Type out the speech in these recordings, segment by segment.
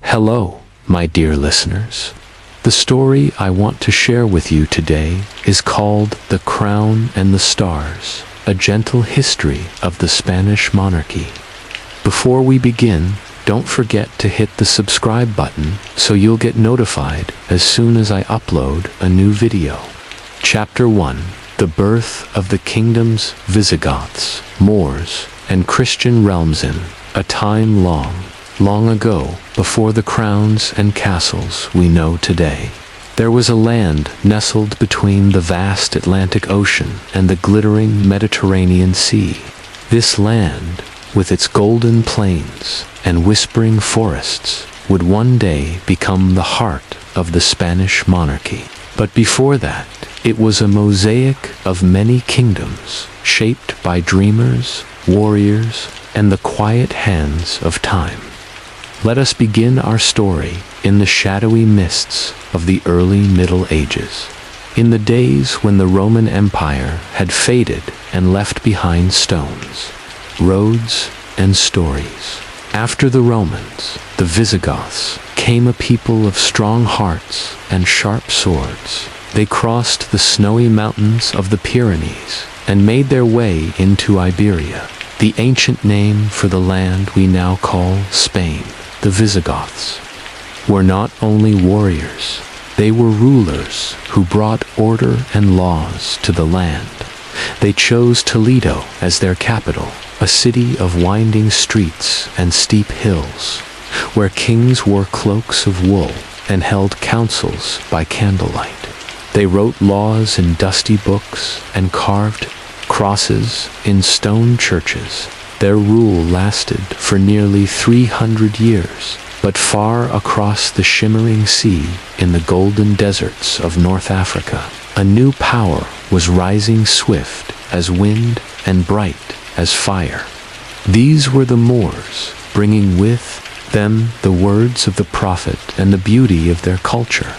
Hello, my dear listeners. The story I want to share with you today is called The Crown and the Stars, a gentle history of the Spanish monarchy. Before we begin, don't forget to hit the subscribe button so you'll get notified as soon as I upload a new video. Chapter 1: The Birth of the Kingdoms Visigoths, Moors, and Christian realms in a time long ago, before the crowns and castles we know today. There was a land nestled between the vast Atlantic Ocean and the glittering Mediterranean Sea. This land, with its golden plains and whispering forests, would one day become the heart of the Spanish monarchy. But before that, it was a mosaic of many kingdoms, shaped by dreamers, warriors, and the quiet hands of time. Let us begin our story in the shadowy mists of the early Middle Ages, in the days when the Roman Empire had faded and left behind stones, roads, and stories. After the Romans, the Visigoths came a people of strong hearts and sharp swords. They crossed the snowy mountains of the Pyrenees and made their way into Iberia, the ancient name for the land we now call Spain. The Visigoths were not only warriors, they were rulers who brought order and laws to the land. They chose Toledo as their capital, a city of winding streets and steep hills, where kings wore cloaks of wool and held councils by candlelight. They wrote laws in dusty books and carved crosses in stone churches. Their rule lasted for nearly 300 years, but far across the shimmering sea in the golden deserts of North Africa, a new power was rising, swift as wind and bright as fire. These were the Moors, bringing with them the words of the prophet and the beauty of their culture.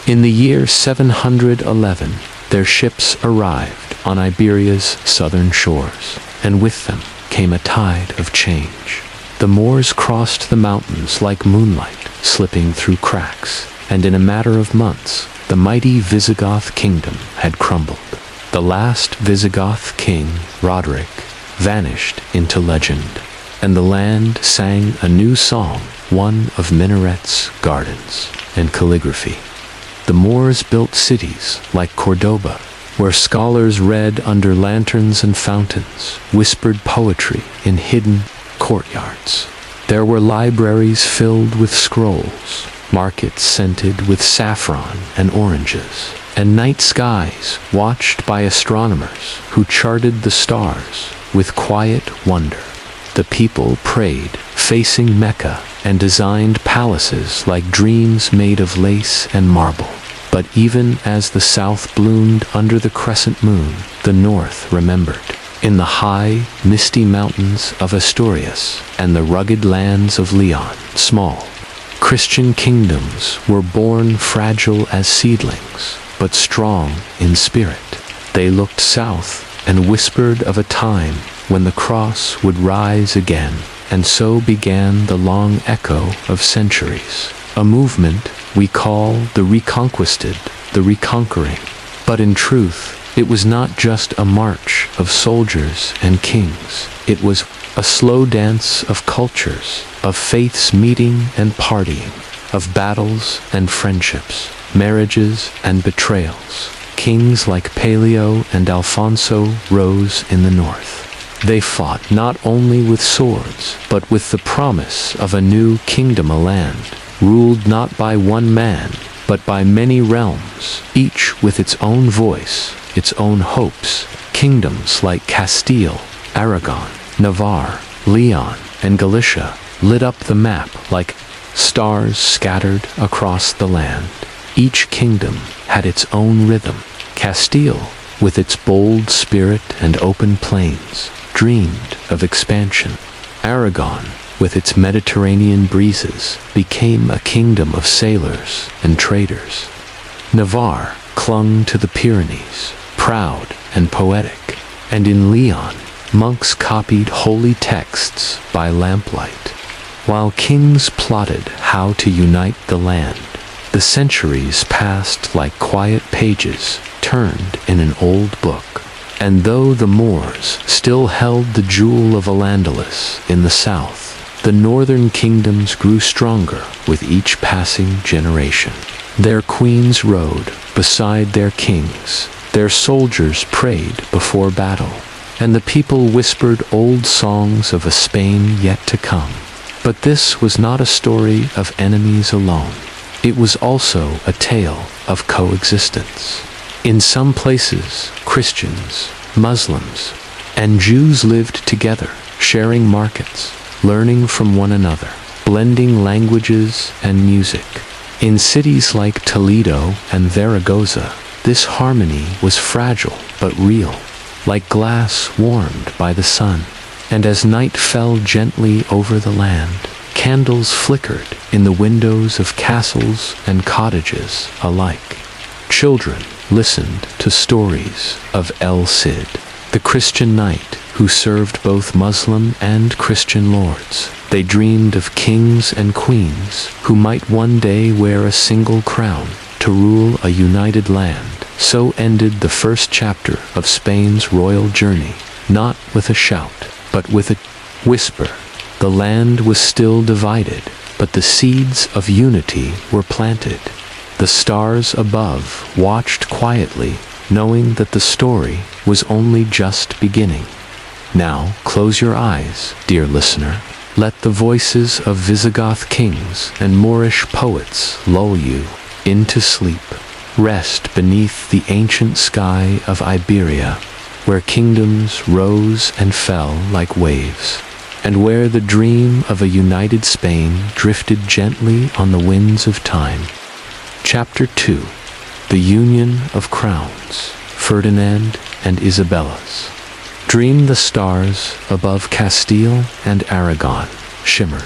In the year 711, their ships arrived on Iberia's southern shores, and with them came a tide of change. The Moors crossed the mountains like moonlight, slipping through cracks, and in a matter of months, the mighty Visigoth kingdom had crumbled. The last Visigoth king, Roderick, vanished into legend, and the land sang a new song, one of minarets, gardens, and calligraphy. The Moors built cities like Cordoba, where scholars read under lanterns and fountains, whispered poetry in hidden courtyards. There were libraries filled with scrolls, markets scented with saffron and oranges, and night skies watched by astronomers who charted the stars with quiet wonder. The people prayed, facing Mecca, and designed palaces like dreams made of lace and marble. But even as the south bloomed under the crescent moon, the north remembered. In the high, misty mountains of Asturias and the rugged lands of Leon, small Christian kingdoms were born, fragile as seedlings, but strong in spirit. They looked south and whispered of a time when the cross would rise again, and so began the long echo of centuries. A movement we call the Reconquisted, the reconquering. But in truth, it was not just a march of soldiers and kings. It was a slow dance of cultures, of faiths meeting and partying, of battles and friendships, marriages and betrayals. Kings like Paleo and Alfonso rose in the north. They fought not only with swords, but with the promise of a new kingdom, a land ruled not by one man, but by many realms, each with its own voice, its own hopes. Kingdoms like Castile, Aragon, Navarre, Leon, and Galicia lit up the map like stars scattered across the land. Each kingdom had its own rhythm. Castile, with its bold spirit and open plains, dreamed of expansion. Aragon, with its Mediterranean breezes, became a kingdom of sailors and traders. Navarre clung to the Pyrenees, proud and poetic, and in Leon, monks copied holy texts by lamplight. While kings plotted how to unite the land, the centuries passed like quiet pages turned in an old book. And though the Moors still held the jewel of Al-Andalus in the south, the northern kingdoms grew stronger with each passing generation. Their queens rode beside their kings, their soldiers prayed before battle, and the people whispered old songs of a Spain yet to come. But this was not a story of enemies alone. It was also a tale of coexistence. In some places, Christians, Muslims, and Jews lived together, sharing markets, learning from one another, blending languages and music. In cities like Toledo and Zaragoza, this harmony was fragile but real, like glass warmed by the sun. And as night fell gently over the land, candles flickered in the windows of castles and cottages alike. Children listened to stories of El Cid, the Christian knight who served both Muslim and Christian lords. They dreamed of kings and queens who might one day wear a single crown to rule a united land. So ended the first chapter of Spain's royal journey, not with a shout, but with a whisper. The land was still divided, but the seeds of unity were planted. The stars above watched quietly, knowing that the story was only just beginning. Now, close your eyes, dear listener. Let the voices of Visigoth kings and Moorish poets lull you into sleep. Rest beneath the ancient sky of Iberia, where kingdoms rose and fell like waves, and where the dream of a united Spain drifted gently on the winds of time. Chapter 2. The Union of Crowns, Ferdinand and Isabella's. Dream the stars above Castile and Aragon shimmered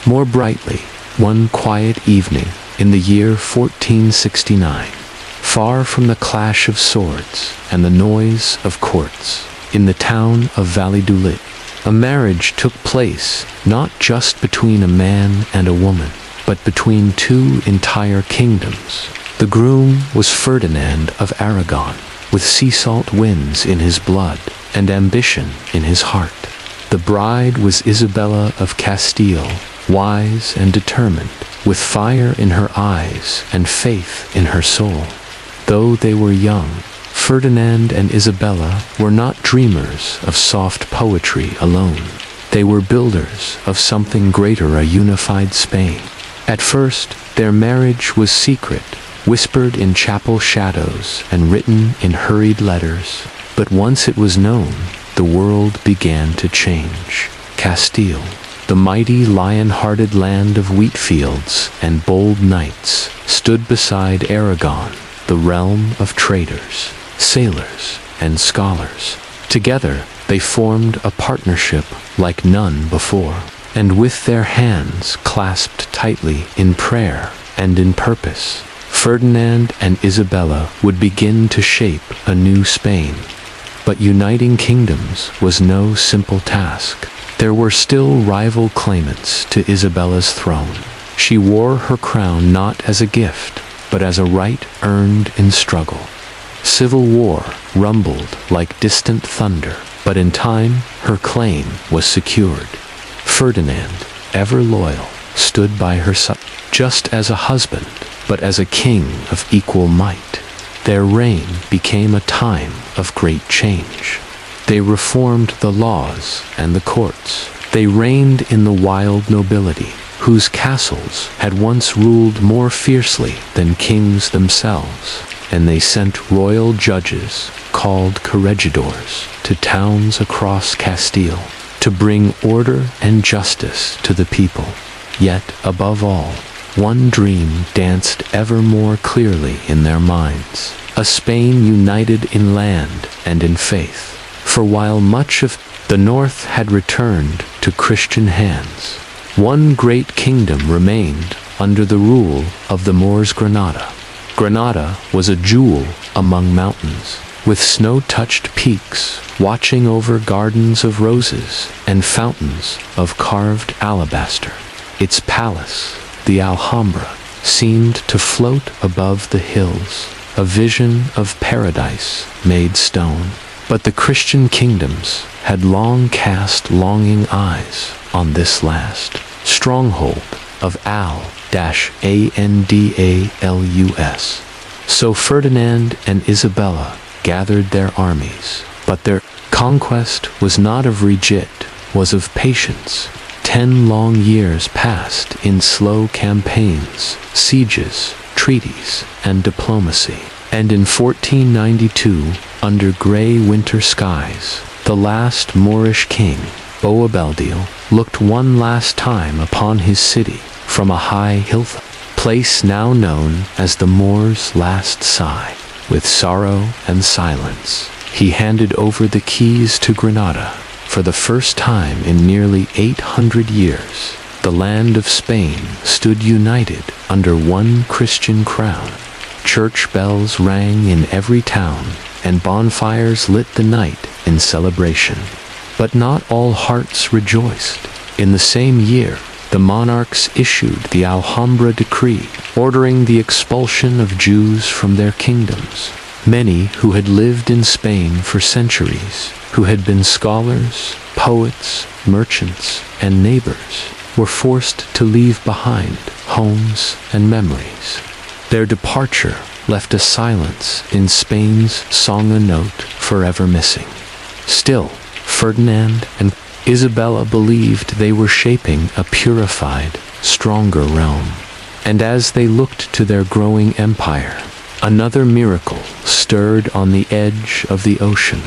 more brightly one quiet evening in the year 1469, far from the clash of swords and the noise of courts. In the town of Valladolid, a marriage took place not just between a man and a woman, but between two entire kingdoms. The groom was Ferdinand of Aragon, with sea salt winds in his blood and ambition in his heart. The bride was Isabella of Castile, wise and determined, with fire in her eyes and faith in her soul. Though they were young, Ferdinand and Isabella were not dreamers of soft poetry alone. They were builders of something greater, a unified Spain. At first, their marriage was secret, whispered in chapel shadows and written in hurried letters. But once it was known, the world began to change. Castile, the mighty lion-hearted land of wheat fields and bold knights, stood beside Aragon, the realm of traders, sailors, and scholars. Together, they formed a partnership like none before, and with their hands clasped tightly in prayer and in purpose, Ferdinand and Isabella would begin to shape a new Spain. But uniting kingdoms was no simple task. There were still rival claimants to Isabella's throne. She wore her crown not as a gift, but as a right earned in struggle. Civil war rumbled like distant thunder, but in time her claim was secured. Ferdinand, ever loyal, stood by her side, just as a husband, but as a king of equal might. Their reign became a time of great change. They reformed the laws and the courts. They reigned in the wild nobility, whose castles had once ruled more fiercely than kings themselves, and they sent royal judges, called corregidors, to towns across Castile, to bring order and justice to the people. Yet, above all, one dream danced ever more clearly in their minds: a Spain united in land and in faith. For while much of the north had returned to Christian hands, one great kingdom remained under the rule of the Moors. Granada. Granada was a jewel among mountains, with snow-touched peaks watching over gardens of roses and fountains of carved alabaster. Its palace, the Alhambra, seemed to float above the hills, a vision of paradise made stone. But the Christian kingdoms had long cast longing eyes on this last stronghold of Al-Andalus. So Ferdinand and Isabella gathered their armies, but their conquest was not of rigid, was of patience. 10 long years passed in slow campaigns, sieges, treaties, and diplomacy. And in 1492, under grey winter skies, the last Moorish king, Boabdil, looked one last time upon his city from a high hill place now known as the Moor's Last Sigh. With sorrow and silence, he handed over the keys to Granada. For the first time in nearly 800 years, the land of Spain stood united under one Christian crown. Church bells rang in every town, and bonfires lit the night in celebration. But not all hearts rejoiced. In the same year, the monarchs issued the Alhambra decree, ordering the expulsion of Jews from their kingdoms. Many who had lived in Spain for centuries, who had been scholars, poets, merchants, and neighbors, were forced to leave behind homes and memories. Their departure left a silence in Spain's song a note forever missing. Still, Ferdinand and Isabella believed they were shaping a purified, stronger realm. And as they looked to their growing empire, another miracle stirred on the edge of the ocean.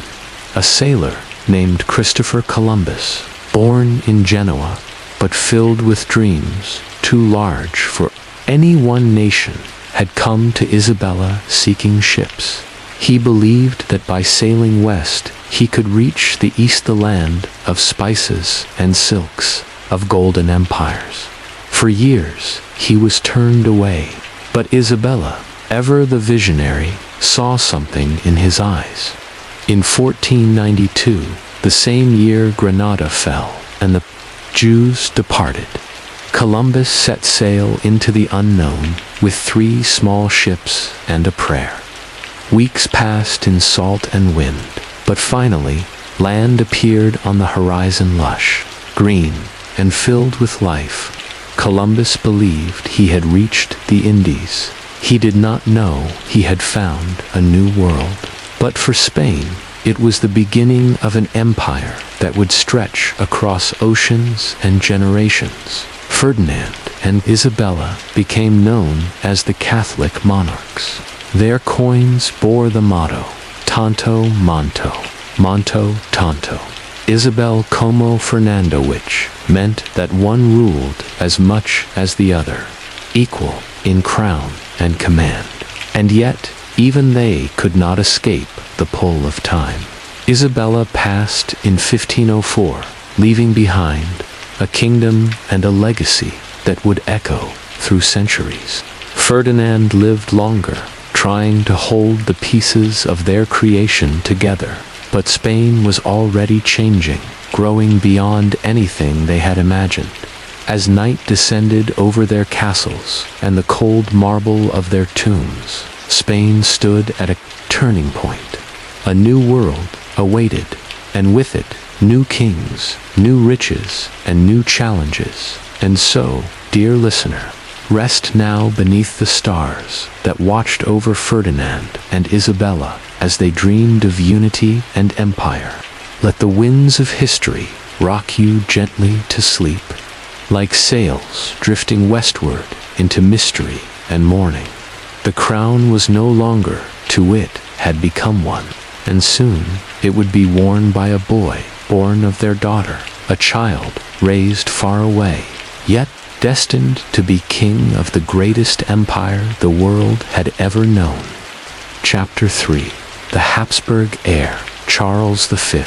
A sailor named Christopher Columbus, born in Genoa, but filled with dreams too large for any one nation, had come to Isabella seeking ships. He believed that by sailing west, he could reach the east, the land of spices and silks, of golden empires. For years, he was turned away, but Isabella, ever the visionary, saw something in his eyes. In 1492, the same year Granada fell, and the Jews departed. Columbus set sail into the unknown with 3 small ships and a prayer. Weeks passed in salt and wind, but finally, land appeared on the horizon, lush, green, and filled with life. Columbus believed he had reached the Indies. He did not know he had found a new world. But for Spain, it was the beginning of an empire that would stretch across oceans and generations. Ferdinand and Isabella became known as the Catholic monarchs. Their coins bore the motto, Tanto Monto, Monto Tanto, Isabel como Fernando, which meant that one ruled as much as the other, equal in crown and command. And yet, even they could not escape the pull of time. Isabella passed in 1504, leaving behind a kingdom and a legacy that would echo through centuries. Ferdinand lived longer, trying to hold the pieces of their creation together, but Spain was already changing, growing beyond anything they had imagined. As night descended over their castles and the cold marble of their tombs, Spain stood at a turning point. A new world awaited, and with it, new kings, new riches, and new challenges. And so, dear listener, rest now beneath the stars that watched over Ferdinand and Isabella as they dreamed of unity and empire. Let the winds of history rock you gently to sleep, like sails drifting westward into mystery and morning. The crown was no longer, to it had become one, and soon it would be worn by a boy born of their daughter, a child raised far away, yet destined to be king of the greatest empire the world had ever known. Chapter 3. The Habsburg heir, Charles V,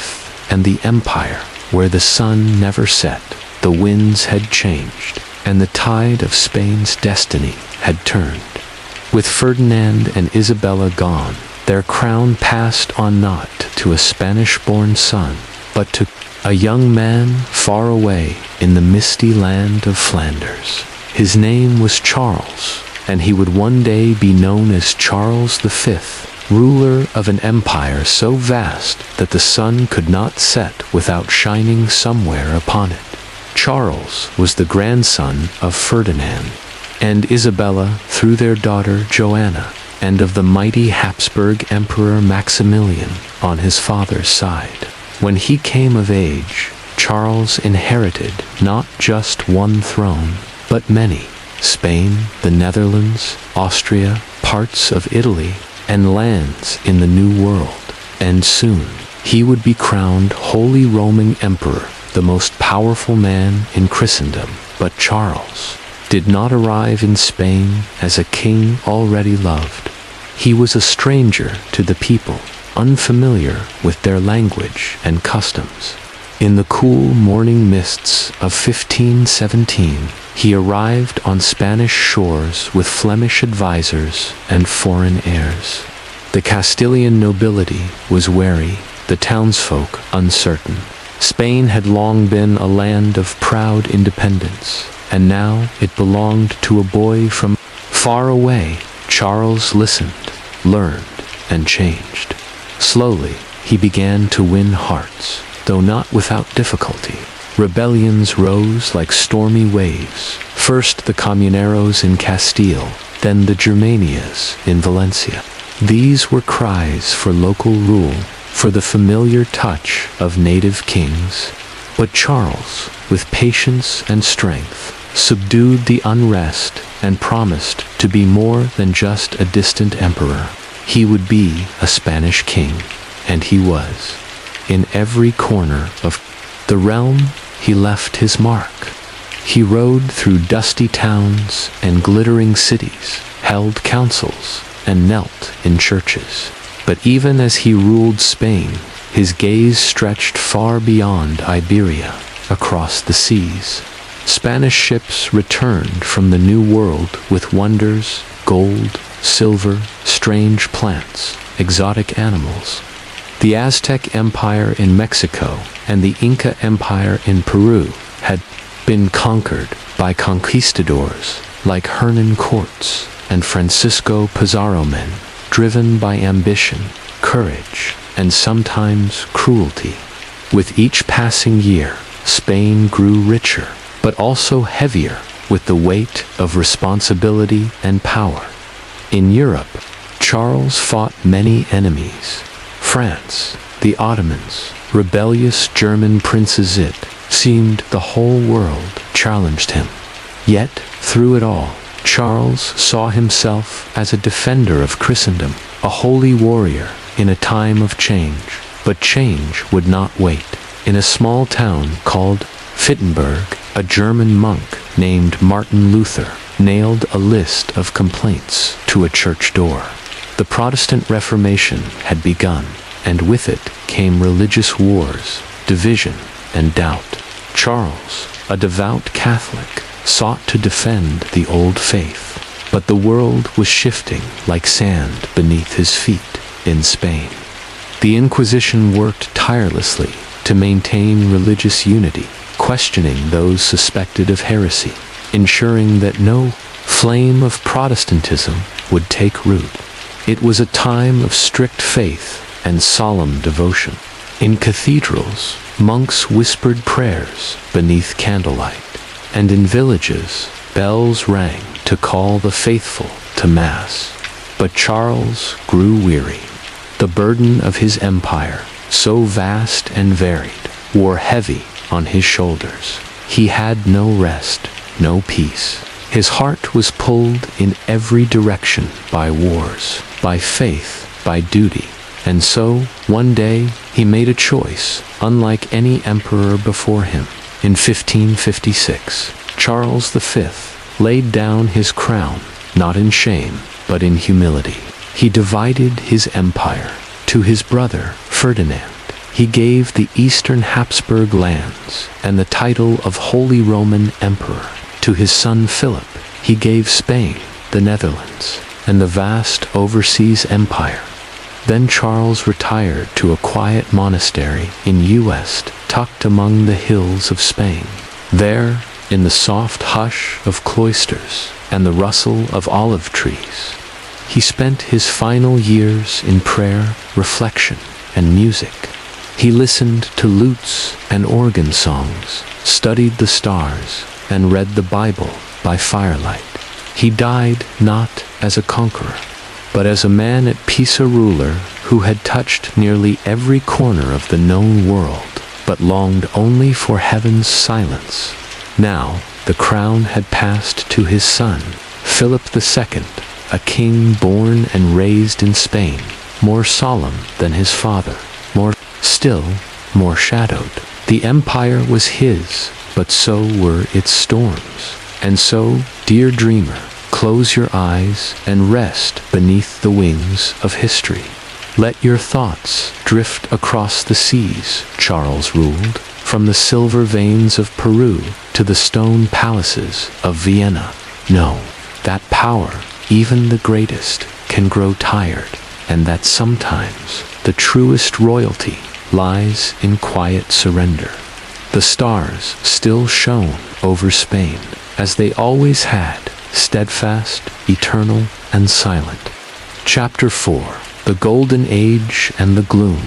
and the empire where the sun never set. The winds had changed, and the tide of Spain's destiny had turned. With Ferdinand and Isabella gone, their crown passed on not to a Spanish-born son, but to a young man far away in the misty land of Flanders. His name was Charles, and he would one day be known as Charles V, ruler of an empire so vast that the sun could not set without shining somewhere upon it. Charles was the grandson of Ferdinand and Isabella through their daughter Joanna, and of the mighty Habsburg Emperor Maximilian on his father's side. When he came of age, Charles inherited not just one throne, but many: Spain, the Netherlands, Austria, parts of Italy, and lands in the New World. And soon, he would be crowned Holy Roman Emperor, the most powerful man in Christendom. But Charles did not arrive in Spain as a king already loved. He was a stranger to the people, unfamiliar with their language and customs. In the cool morning mists of 1517, he arrived on Spanish shores with Flemish advisors and foreign heirs. The Castilian nobility was wary, the townsfolk uncertain. Spain had long been a land of proud independence, and now it belonged to a boy from far away. Charles listened, learned, and changed. Slowly, he began to win hearts, though not without difficulty. Rebellions rose like stormy waves, first the Comuneros in Castile, then the Germanias in Valencia. These were cries for local rule, for the familiar touch of native kings. But Charles, with patience and strength, subdued the unrest and promised to be more than just a distant emperor. He would be a Spanish king, and he was. In every corner of the realm, he left his mark. He rode through dusty towns and glittering cities, held councils, and knelt in churches. But even as he ruled Spain, his gaze stretched far beyond Iberia, across the seas. Spanish ships returned from the New World with wonders: gold, silver, strange plants, exotic animals. The Aztec Empire in Mexico and the Inca Empire in Peru had been conquered by conquistadors like Hernan Cortes and Francisco Pizarro, men driven by ambition, courage, and sometimes cruelty. With each passing year, Spain grew richer, but also heavier with the weight of responsibility and power. In Europe, Charles fought many enemies: France, the Ottomans, rebellious German princes. It seemed the whole world challenged him. Yet, through it all, Charles saw himself as a defender of Christendom, a holy warrior in a time of change. But change would not wait. In a small town called Wittenberg, a German monk named Martin Luther nailed a list of complaints to a church door. The Protestant Reformation had begun, and with it came religious wars, division, and doubt. Charles, a devout Catholic, sought to defend the old faith, but the world was shifting like sand beneath his feet in Spain. The Inquisition worked tirelessly to maintain religious unity, questioning those suspected of heresy, ensuring that no flame of Protestantism would take root. It was a time of strict faith and solemn devotion. In cathedrals, monks whispered prayers beneath candlelight, and in villages, bells rang to call the faithful to Mass. But Charles grew weary. The burden of his empire, so vast and varied, wore heavy on his shoulders. He had no rest, no peace. His heart was pulled in every direction by wars, by faith, by duty. And so, one day, he made a choice, unlike any emperor before him. In 1556, Charles V laid down his crown, not in shame, but in humility. He divided his empire. To his brother, Ferdinand, he gave the Eastern Habsburg lands and the title of Holy Roman Emperor. To his son Philip, he gave Spain, the Netherlands, and the vast overseas empire. Then Charles retired to a quiet monastery in Uest, tucked among the hills of Spain. There, in the soft hush of cloisters and the rustle of olive trees, he spent his final years in prayer, reflection, and music. He listened to lutes and organ songs, studied the stars, and read the Bible by firelight. He died not as a conqueror, but as a man at peace, a ruler who had touched nearly every corner of the known world, but longed only for heaven's silence. Now, the crown had passed to his son, Philip II, a king born and raised in Spain, more solemn than his father, more shadowed. The empire was his, but so were its storms. And so, dear dreamer, close your eyes and rest beneath the wings of history. Let your thoughts drift across the seas, Charles ruled, from the silver veins of Peru to the stone palaces of Vienna. Know that power, even the greatest, can grow tired, and that sometimes the truest royalty lies in quiet surrender. The stars still shone over Spain, as they always had, steadfast, eternal, and silent. Chapter 4. The Golden Age and the Gloom.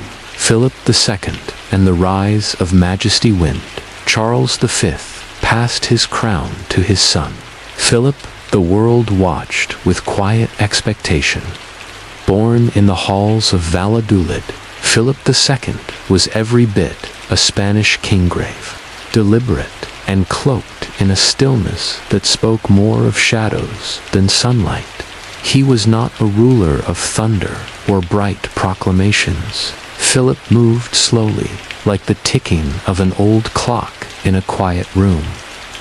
Philip II and the Rise of Majesty Wind. Charles V passed his crown to his son. Philip, the world watched with quiet expectation. Born in the halls of Valladolid, Philip II was every bit a Spanish kinggrave, deliberate and cloaked in a stillness that spoke more of shadows than sunlight. He was not a ruler of thunder or bright proclamations. Philip moved slowly, like the ticking of an old clock in a quiet room.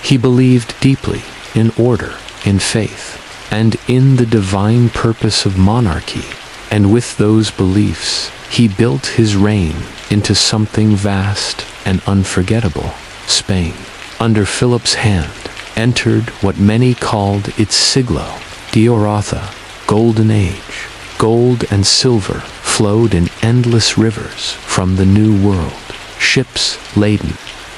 He believed deeply in order, in faith, and in the divine purpose of monarchy. And with those beliefs, he built his reign into something vast and unforgettable. Spain, under Philip's hand, entered what many called its siglo d'Orata, golden age. Gold and silver flowed in endless rivers from the New World. Ships laden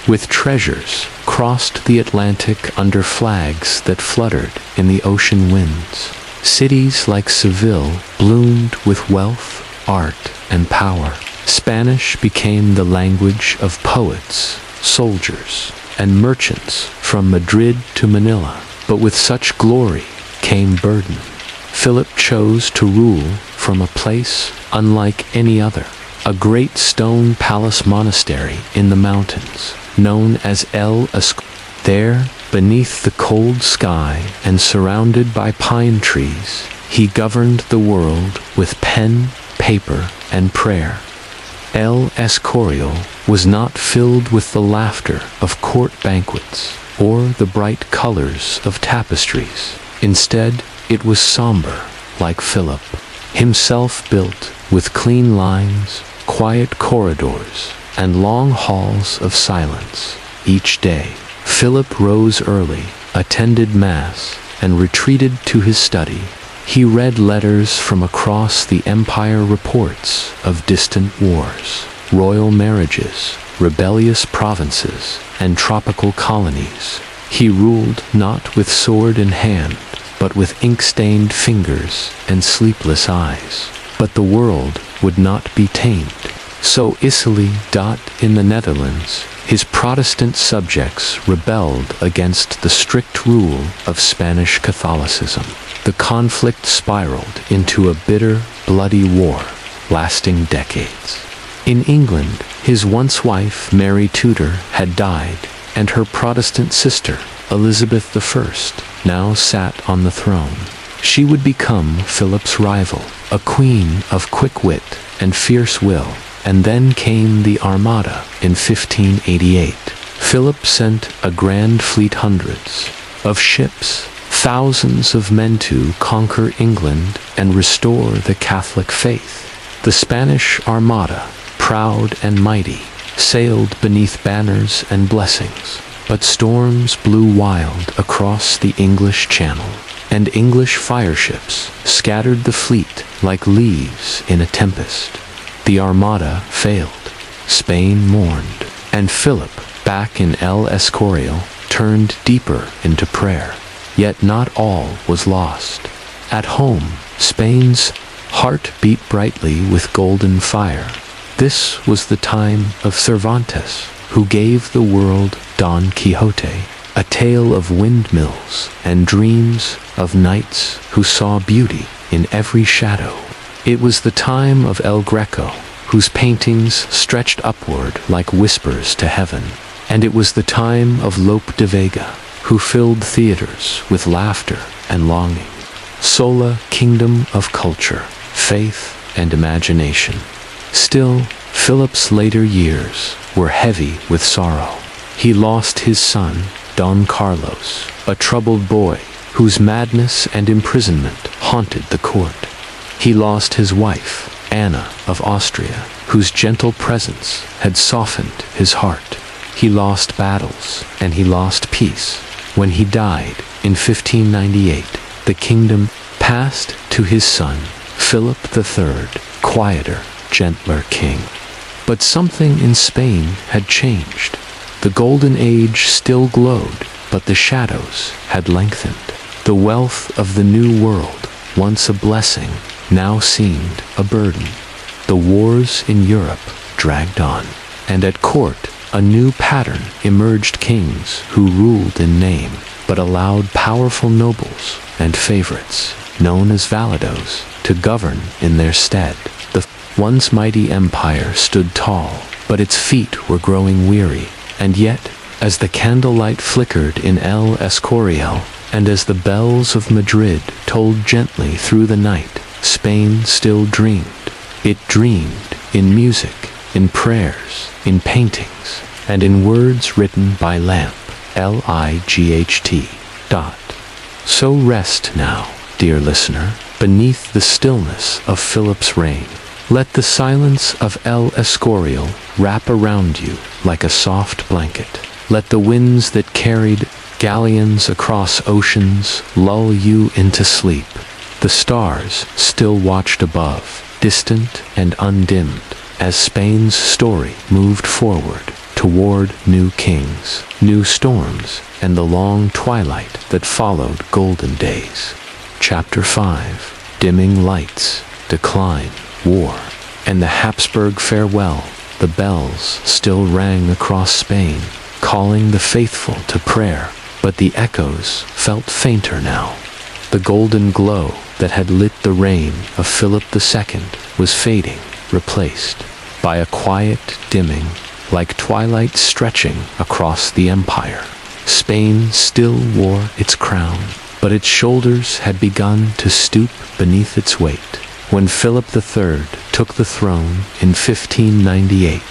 with treasures crossed the Atlantic under flags that fluttered in the ocean winds. Cities like Seville bloomed with wealth, art, and power. Spanish became the language of poets, soldiers, and merchants from Madrid to Manila. But with such glory came burden. Philip chose to rule from a place unlike any other, a great stone palace monastery in the mountains, known as El Escorial. There, beneath the cold sky and surrounded by pine trees, he governed the world with pen, paper, and prayer. El Escorial was not filled with the laughter of court banquets or the bright colors of tapestries. Instead, it was somber, like Philip, himself built with clean lines, quiet corridors, and long halls of silence. Each day, Philip rose early, attended Mass, and retreated to his study. He read letters from across the empire, reports of distant wars, royal marriages, rebellious provinces, and tropical colonies. He ruled not with sword in hand, but with ink-stained fingers and sleepless eyes. But the world would not be tamed. So Italy, in the Netherlands, his Protestant subjects rebelled against the strict rule of Spanish Catholicism. The conflict spiraled into a bitter, bloody war, lasting decades. In England, his once wife, Mary Tudor, had died, and her Protestant sister, Elizabeth I, now sat on the throne. She would become Philip's rival, a queen of quick wit and fierce will. And then came the Armada in 1588. Philip sent a grand fleet, hundreds of ships, thousands of men to conquer England and restore the Catholic faith. The Spanish Armada, proud and mighty, sailed beneath banners and blessings. But storms blew wild across the English Channel, and English fireships scattered the fleet like leaves in a tempest. The Armada failed, Spain mourned, and Philip, back in El Escorial, turned deeper into prayer. Yet not all was lost. At home, Spain's heart beat brightly with golden fire. This was the time of Cervantes, who gave the world Don Quixote, a tale of windmills and dreams of knights who saw beauty in every shadow. It was the time of El Greco, whose paintings stretched upward like whispers to heaven. And it was the time of Lope de Vega, who filled theaters with laughter and longing. Sola, kingdom of culture, faith, and imagination. Still, Philip's later years were heavy with sorrow. He lost his son, Don Carlos, a troubled boy whose madness and imprisonment haunted the court. He lost his wife, Anna of Austria, whose gentle presence had softened his heart. He lost battles, and he lost peace. When he died in 1598, the kingdom passed to his son, Philip III, quieter, gentler king. But something in Spain had changed. The golden age still glowed, but the shadows had lengthened. The wealth of the New World, once a blessing, now seemed a burden. The wars in Europe dragged on, and at court a new pattern emerged: kings who ruled in name, but allowed powerful nobles and favorites, known as validos, to govern in their stead. The once mighty empire stood tall, but its feet were growing weary, and yet, as the candlelight flickered in El Escorial, and as the bells of Madrid tolled gently through the night, Spain still dreamed. It dreamed in music, in prayers, in paintings, and in words written by Lamp, L-I-G-H-T. So rest now, dear listener, beneath the stillness of Philip's reign. Let the silence of El Escorial wrap around you like a soft blanket. Let the winds that carried galleons across oceans lull you into sleep. The stars still watched above, distant and undimmed, as Spain's story moved forward toward new kings, new storms, and the long twilight that followed golden days. Chapter 5. Dimming lights, decline, war, and the Habsburg farewell. The bells still rang across Spain, calling the faithful to prayer, but the echoes felt fainter now. The golden glow that had lit the reign of Philip II was fading, replaced by a quiet dimming, like twilight stretching across the empire. Spain still wore its crown, but its shoulders had begun to stoop beneath its weight. When Philip III took the throne in 1598,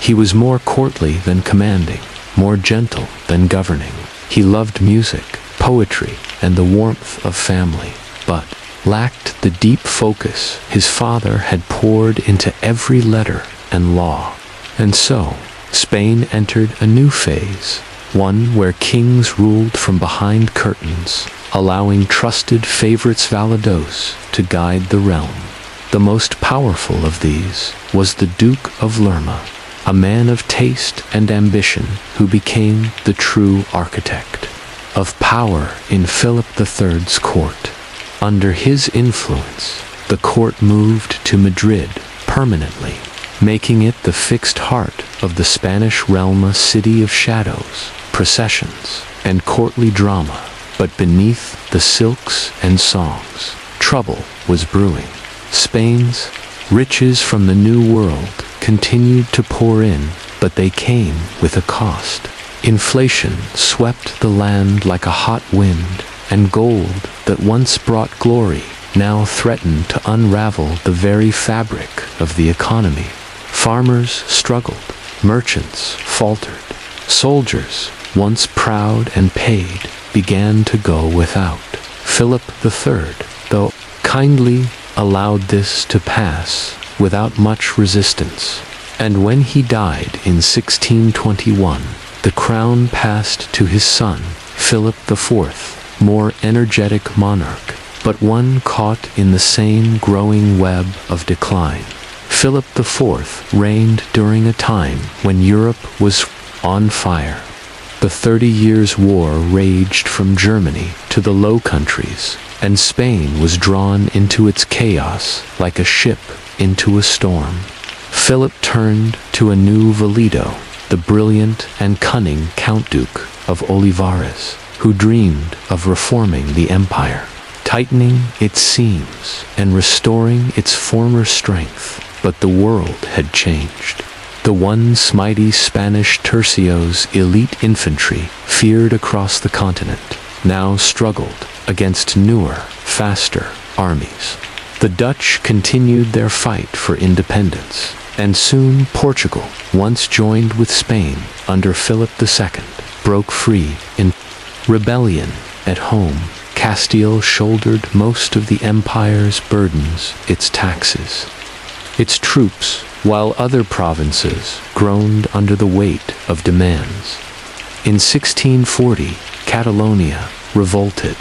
he was more courtly than commanding, more gentle than governing. He loved music, poetry, and the warmth of family, but lacked the deep focus his father had poured into every letter and law. And so, Spain entered a new phase, one where kings ruled from behind curtains, allowing trusted favorites validos to guide the realm. The most powerful of these was the Duke of Lerma, a man of taste and ambition who became the true architect of power in Philip III's court. Under his influence, the court moved to Madrid permanently, making it the fixed heart of the Spanish realm, a city of shadows, processions, and courtly drama. But beneath the silks and songs, trouble was brewing. Spain's riches from the New World continued to pour in, but they came with a cost. Inflation swept the land like a hot wind, and gold that once brought glory now threatened to unravel the very fabric of the economy. Farmers struggled, merchants faltered, soldiers, once proud and paid, began to go without. Philip III, though kindly, allowed this to pass without much resistance, and when he died in 1621, the crown passed to his son, Philip IV, more energetic monarch, but one caught in the same growing web of decline. Philip IV reigned during a time when Europe was on fire. The 30 Years' War raged from Germany to the Low Countries, and Spain was drawn into its chaos like a ship into a storm. Philip turned to a new Valido, the brilliant and cunning Count Duke of Olivares, who dreamed of reforming the empire, tightening its seams and restoring its former strength. But the world had changed. The once mighty Spanish tercios elite infantry, feared across the continent, now struggled against newer, faster armies. The Dutch continued their fight for independence, and soon Portugal, once joined with Spain under Philip II, broke free in rebellion. At home, Castile shouldered most of the empire's burdens, its taxes, its troops, while other provinces groaned under the weight of demands. In 1640, Catalonia revolted.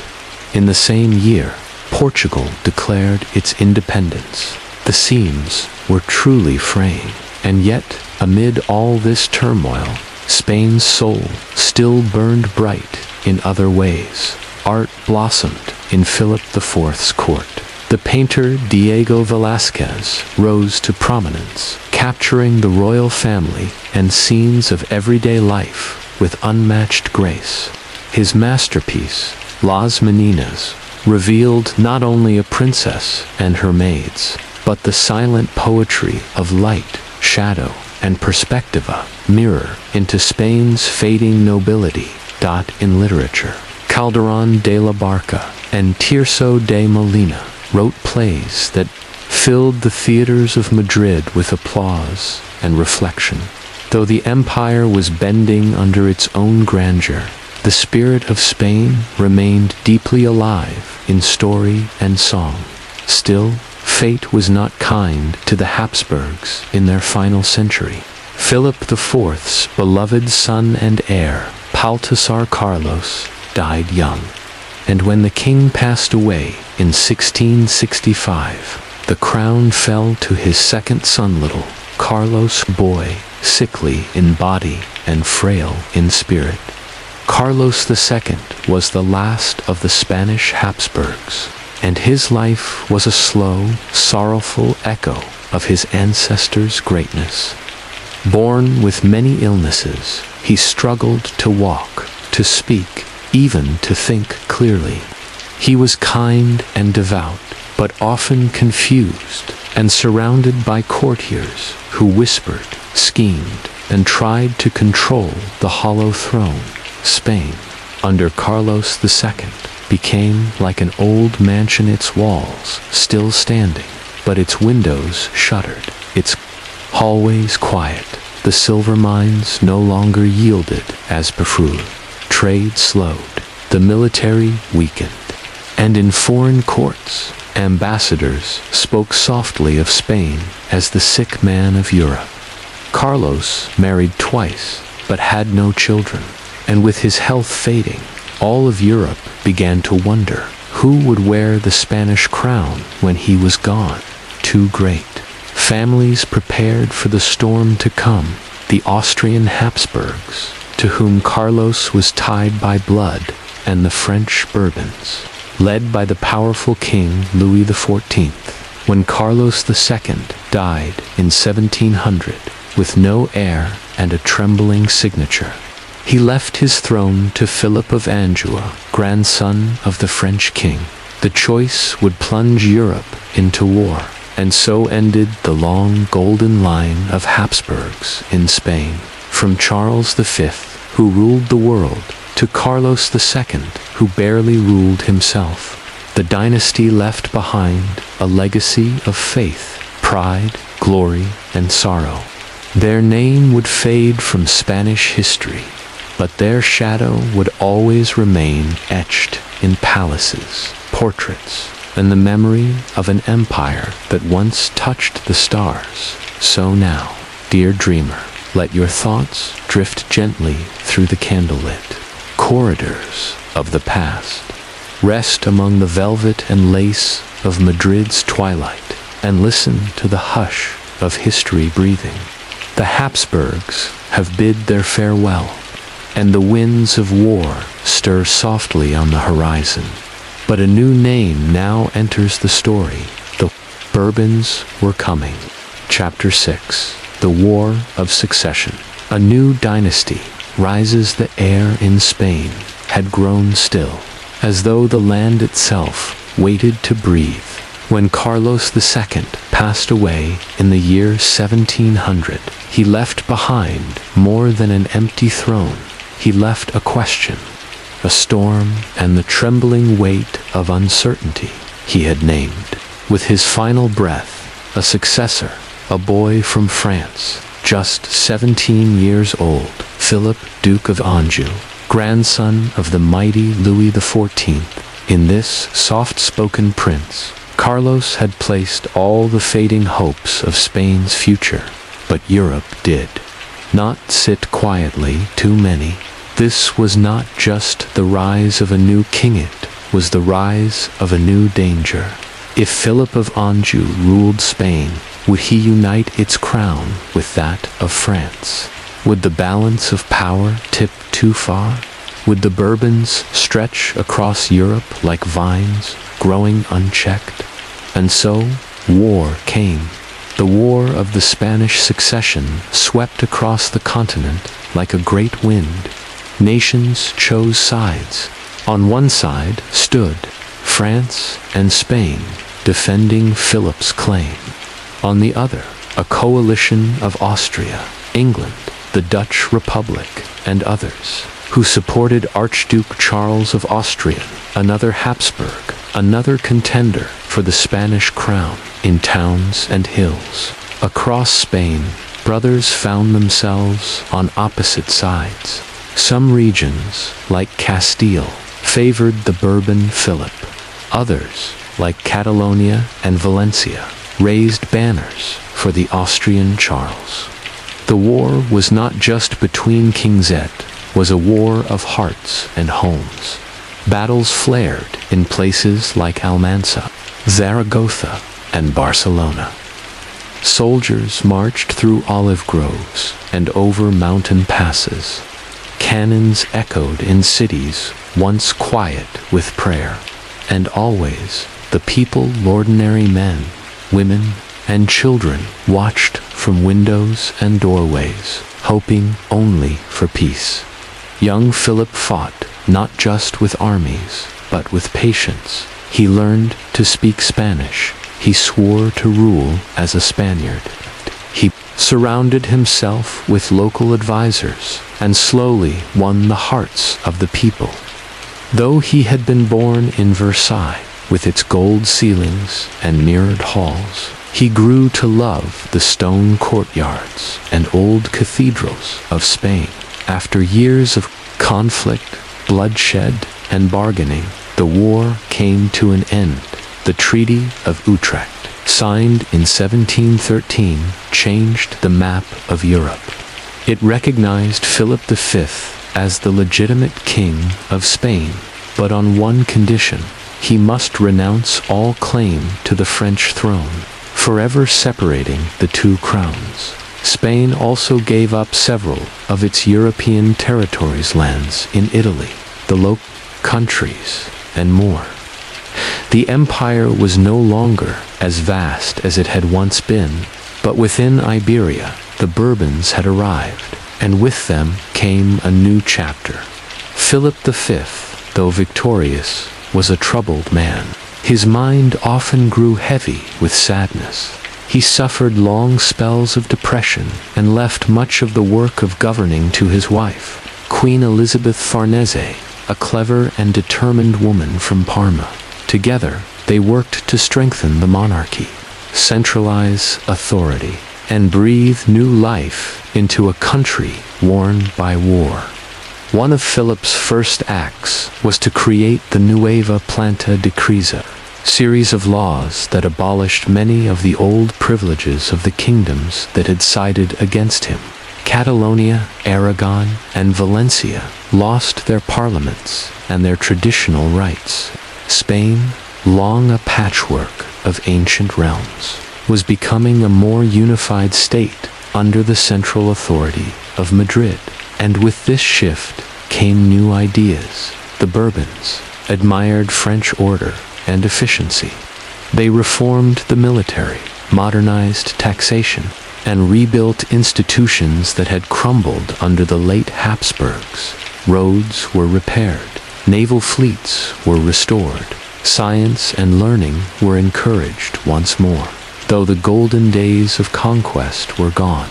In the same year, Portugal declared its independence. The seams were truly fraying, and yet, amid all this turmoil, Spain's soul still burned bright in other ways. Art blossomed in Philip IV's court. The painter Diego Velázquez rose to prominence, capturing the royal family and scenes of everyday life with unmatched grace. His masterpiece, Las Meninas, revealed not only a princess and her maids, but the silent poetry of light, shadow, and perspectiva, mirror into Spain's fading nobility. In literature, Calderón de la Barca and Tirso de Molina wrote plays that filled the theaters of Madrid with applause and reflection. Though the empire was bending under its own grandeur, the spirit of Spain remained deeply alive in story and song. Still, fate was not kind to the Habsburgs in their final century. Philip IV's beloved son and heir, Baltasar Carlos, died young. And when the king passed away in 1665, the crown fell to his second son, little Carlos, boy, sickly in body and frail in spirit. Carlos II was the last of the Spanish Habsburgs, and his life was a slow, sorrowful echo of his ancestors' greatness. Born with many illnesses, he struggled to walk, to speak, even to think clearly. He was kind and devout, but often confused and surrounded by courtiers who whispered, schemed, and tried to control the hollow throne. Spain, under Carlos II, became like an old mansion, its walls still standing, but its windows shuttered, its hallways quiet. The silver mines no longer yielded as before. Trade slowed, the military weakened, and in foreign courts, ambassadors spoke softly of Spain as the sick man of Europe. Carlos married twice, but had no children, and with his health fading, all of Europe began to wonder who would wear the Spanish crown when he was gone. Too great. Families prepared for the storm to come. The Austrian Habsburgs, to whom Carlos was tied by blood, and the French Bourbons, led by the powerful King Louis XIV. When Carlos II died in 1700 with no heir and a trembling signature, he left his throne to Philip of Anjou, grandson of the French king. The choice would plunge Europe into war, and so ended the long golden line of Habsburgs in Spain. From Charles V, who ruled the world, to Carlos II, who barely ruled himself, the dynasty left behind a legacy of faith, pride, glory, and sorrow. Their name would fade from Spanish history, but their shadow would always remain etched in palaces, portraits, and the memory of an empire that once touched the stars. So now, dear dreamer, let your thoughts drift gently through the candlelit corridors of the past. rest among the velvet and lace of Madrid's twilight, and listen to the hush of history breathing. The Habsburgs have bid their farewell, and the winds of war stir softly on the horizon. But a new name now enters the story. The Bourbons were coming. Chapter 6. The War of Succession. A new dynasty rises. The air in Spain had grown still, as though the land itself waited to breathe. When Carlos II passed away in the year 1700, he left behind more than an empty throne. He left a question, a storm, and the trembling weight of uncertainty he had named. With his final breath, a successor, a boy from France, just 17 years old, Philip, Duke of Anjou, grandson of the mighty Louis XIV. In this soft-spoken prince, Carlos had placed all the fading hopes of Spain's future. But Europe did not sit quietly. Too many. This was not just the rise of a new king, it was the rise of a new danger. If Philip of Anjou ruled Spain, would he unite its crown with that of France? Would the balance of power tip too far? Would the Bourbons stretch across Europe like vines, growing unchecked? And so, war came. The War of the Spanish Succession swept across the continent like a great wind. Nations chose sides. On one side stood France and Spain, defending Philip's claim. On the other, a coalition of Austria, England, the Dutch Republic, and others, who supported Archduke Charles of Austria, another Habsburg, another contender for the Spanish crown. In towns and hills across Spain, brothers found themselves on opposite sides. Some regions, like Castile, favored the Bourbon Philip. Others, like Catalonia and Valencia, raised banners for the Austrian Charles. The war was not just between kings, it was a war of hearts and homes. Battles flared in places like Almansa, Zaragoza, and Barcelona. Soldiers marched through olive groves and over mountain passes. Cannons echoed in cities once quiet with prayer. And always, the people, ordinary men, women, and children, watched from windows and doorways, hoping only for peace. Young Philip fought not just with armies, but with patience. He learned to speak Spanish. He swore to rule as a Spaniard. He surrounded himself with local advisors and slowly won the hearts of the people. Though he had been born in Versailles, with its gold ceilings and mirrored halls, he grew to love the stone courtyards and old cathedrals of Spain. After years of conflict, bloodshed, and bargaining, the war came to an end. The Treaty of Utrecht, signed in 1713, changed the map of Europe. It recognized Philip V as the legitimate king of Spain, but on one condition: he must renounce all claim to the French throne, forever separating the two crowns. Spain also gave up several of its European territories, lands in Italy, the Low Countries, and more. The empire was no longer as vast as it had once been, but within Iberia, the Bourbons had arrived, and with them came a new chapter. Philip V, though victorious, was a troubled man. His mind often grew heavy with sadness. He suffered long spells of depression and left much of the work of governing to his wife, Queen Elizabeth Farnese, a clever and determined woman from Parma. Together, they worked to strengthen the monarchy, centralize authority, and breathe new life into a country worn by war. One of Philip's first acts was to create the Nueva Planta Decreta, series of laws that abolished many of the old privileges of the kingdoms that had sided against him. Catalonia, Aragon, and Valencia lost their parliaments and their traditional rights. Spain, long a patchwork of ancient realms, was becoming a more unified state under the central authority of Madrid. And with this shift came new ideas. The Bourbons admired French order and efficiency. They reformed the military, modernized taxation, and rebuilt institutions that had crumbled under the late Habsburgs. Roads were repaired, naval fleets were restored, science and learning were encouraged once more. Though the golden days of conquest were gone,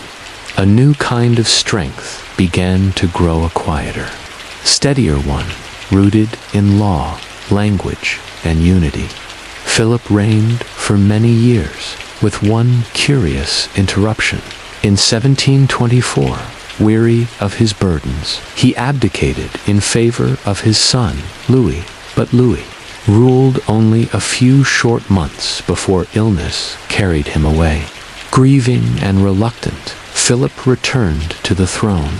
a new kind of strength began to grow, a quieter, steadier one, rooted in law, language, and unity. Philip reigned for many years, with one curious interruption. In 1724, weary of his burdens, he abdicated in favor of his son, Louis. But Louis ruled only a few short months before illness carried him away. Grieving and reluctant, Philip returned to the throne.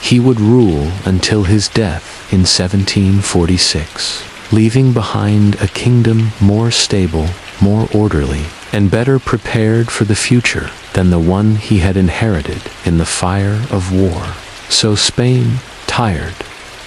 He would rule until his death in 1746, leaving behind a kingdom more stable, more orderly, and better prepared for the future than the one he had inherited in the fire of war. So Spain, tired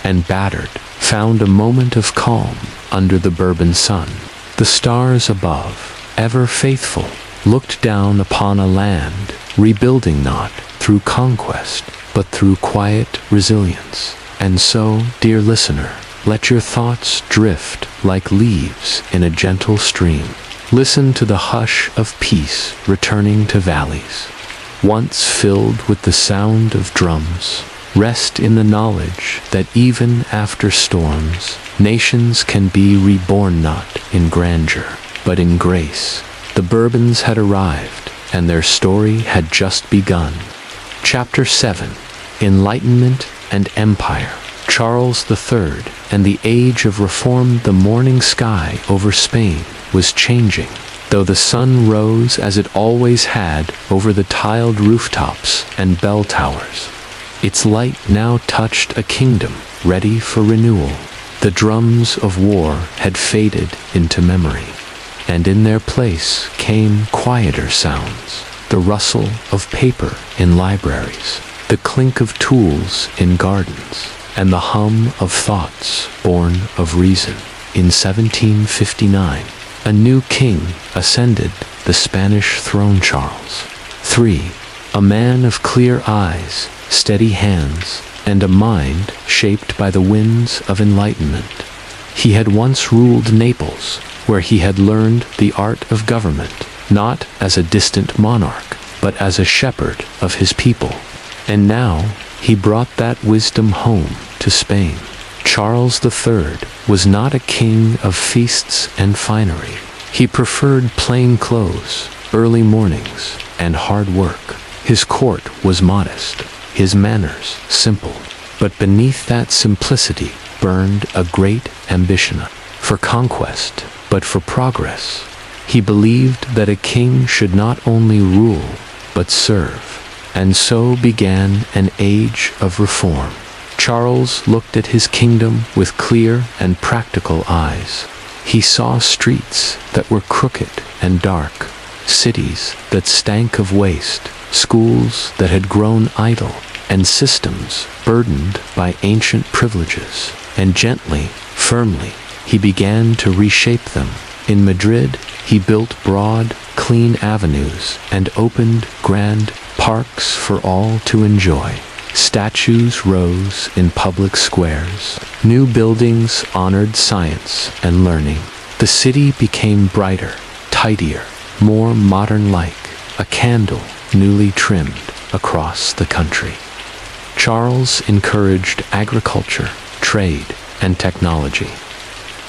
and battered, found a moment of calm under the Bourbon sun. The stars above, ever faithful, looked down upon a land rebuilding not through conquest, but through quiet resilience. And so, dear listener, let your thoughts drift like leaves in a gentle stream. Listen to the hush of peace returning to valleys, once filled with the sound of drums. Rest in the knowledge that even after storms, nations can be reborn not in grandeur, but in grace. The Bourbons had arrived, and their story had just begun. Chapter 7: Enlightenment and Empire. Charles III and the age of reform. The morning sky over Spain was changing, though the sun rose as it always had over the tiled rooftops and bell towers. Its light now touched a kingdom ready for renewal. The drums of war had faded into memory, and in their place came quieter sounds: the rustle of paper in libraries, the clink of tools in gardens, and the hum of thoughts born of reason. In 1759, a new king ascended the Spanish throne, Charles III, a man of clear eyes, steady hands, and a mind shaped by the winds of enlightenment. He had once ruled Naples, where he had learned the art of government, not as a distant monarch, but as a shepherd of his people. And now he brought that wisdom home to Spain. Charles III was not a king of feasts and finery. He preferred plain clothes, early mornings, and hard work. His court was modest, his manners simple, but beneath that simplicity burned a great ambition for conquest, but for progress. He believed that a king should not only rule, but serve. And so began an age of reform. Charles looked at his kingdom with clear and practical eyes. He saw streets that were crooked and dark, cities that stank of waste, schools that had grown idle, and systems burdened by ancient privileges. And gently, firmly, he began to reshape them. In Madrid, he built broad, clean avenues and opened grand parks for all to enjoy. Statues rose in public squares. New buildings honored science and learning. The city became brighter, tidier, more modern-like, a candle newly trimmed across the country. Charles encouraged agriculture, trade, and technology.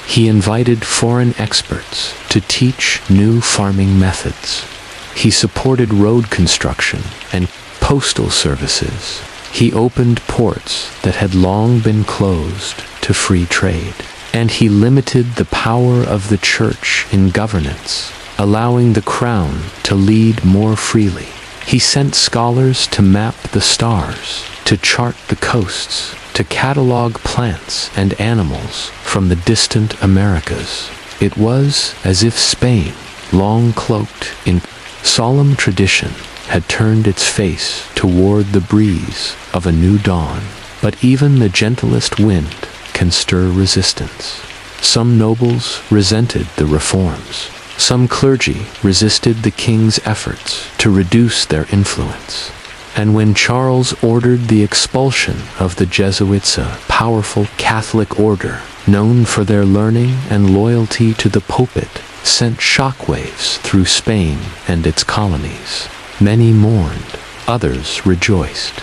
He invited foreign experts to teach new farming methods. He supported road construction and postal services. He opened ports that had long been closed to free trade. And he limited the power of the church in governance, allowing the crown to lead more freely. He sent scholars to map the stars, to chart the coasts, to catalog plants and animals from the distant Americas. It was as if Spain, long cloaked in solemn tradition, had turned its face toward the breeze of a new dawn. But even the gentlest wind can stir resistance. Some nobles resented the reforms. Some clergy resisted the king's efforts to reduce their influence. And when Charles ordered the expulsion of the Jesuits, a powerful Catholic order known for their learning and loyalty to the pulpit, sent shockwaves through Spain and its colonies. Many mourned, others rejoiced.